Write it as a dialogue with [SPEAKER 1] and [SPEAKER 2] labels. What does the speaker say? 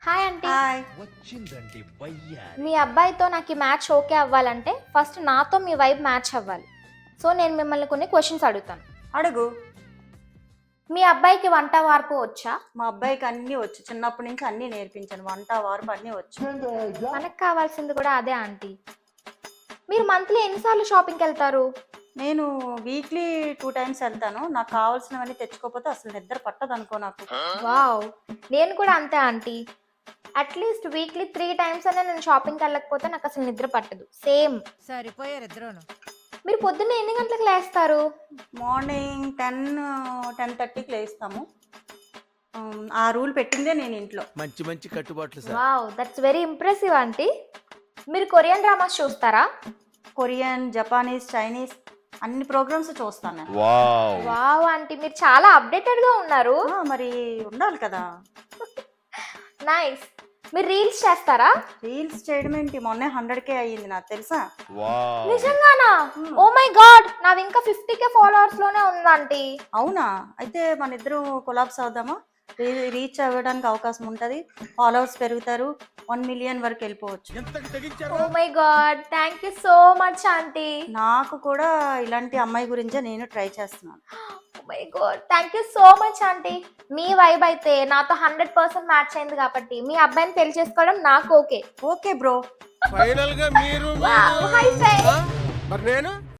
[SPEAKER 1] Hi aunty.
[SPEAKER 2] Hi.
[SPEAKER 3] వచ్చిందండి వయ్యారి.
[SPEAKER 1] మీ అబ్బాయితో నాకు ఈ మ్యాచ్ ఓకే అవ్వాలంటే ఫస్ట్ నాతో మీ వైబ్ మ్యాచ్ అవ్వాలి. సో నేను మిమ్మల్ని కొన్ని క్వశ్చన్స్ అడుగుతాను.
[SPEAKER 2] అడుగు.
[SPEAKER 1] మీ అబ్బాయికి వంట వార్పు వచ్చా?
[SPEAKER 2] మా అబ్బాయికి అన్నీ వచ్చు, చిన్నప్పటి నుంచి అన్నీ నేర్పించాను, వంట వార్పు అన్నీ వచ్చు.
[SPEAKER 1] మనకు కావాల్సింది కూడా అదే ఆంటీ. మీరు మంత్లీ ఎన్నిసార్లు షాపింగ్కి వెళ్తారు?
[SPEAKER 2] నేను వీక్లీ 2 times వెళ్తాను. నాకు కావాల్సినవన్నీ తెచ్చుకోకపోతే అసలు నిద్ర పట్టదు అనుకో నాకు.
[SPEAKER 1] వావ్, నేను కూడా అంతే ఆంటీ. అట్లీస్ట్ వీక్లీ 3 times అనే నేను షాపింగ్కి వెళ్ళకపోతే నాకు అసలు నిద్ర పట్టదు. సేమ్.
[SPEAKER 4] సరిపోయారు ఇద్దరును.
[SPEAKER 1] మీరు పొద్దున్న ఎన్ని గంటలకు లేస్తారు?
[SPEAKER 2] మార్నింగ్ 10-10:30కి లేస్తాము. ఆ రూల్ పెట్టిందే నేను ఇంట్లో.
[SPEAKER 3] మంచి మంచి కట్టుబాట్లు sir.
[SPEAKER 1] Wow, that's very impressive aunty. మీరు కొరియన్ డ్రామాస్ చూస్తారా?
[SPEAKER 2] కొరియన్, జపానీస్, చైనీస్ అన్ని ప్రోగ్రామ్స్ చూస్తాను నేను.
[SPEAKER 1] వావ్ ఆంటీ, మీరు చాలా అప్డేటెడ్ గా ఉన్నారు.
[SPEAKER 2] మరి ఉండాలి కదా.
[SPEAKER 1] నైస్. మీరు రీల్స్ చేస్తారా?
[SPEAKER 2] రీల్స్ చేయడం ఏంటి, మొన్నే 100K అయ్యింది నాకు తెలుసా.
[SPEAKER 1] నిజంగానా? ఓ మై గాడ్, నాది ఇంకా 50K ఫాలోవర్స్ లోనే ఉంది ఆంటీ.
[SPEAKER 2] అవునా? అయితే మన ఇద్దరం కొలాబ్స్ అవుదామా? రీచ్ అవ్వడానికి అవకాశం ఉంటుంది, ఫాలోవర్స్ పెరుగుతారు, 1 million వరకు వెళ్ళిపోవచ్చు.
[SPEAKER 1] Oh my god, thank you so much aunty.
[SPEAKER 2] నాకు కూడా ఇలాంటి అమ్మాయి గురించే నేను ట్రై చేస్తున్నాను.
[SPEAKER 1] Oh my god, thank you so much aunty. మీ వైబ్ అయితే నాతో 100% మ్యాచ్ అయింది కాబట్టి మీ అబ్బాయిని పెళ్లి చేసుకోవడం నాకు ఓకే.
[SPEAKER 2] Okay bro.
[SPEAKER 3] ఫైనల్ గా మీరు
[SPEAKER 1] హై ఫై.
[SPEAKER 3] మరి నేను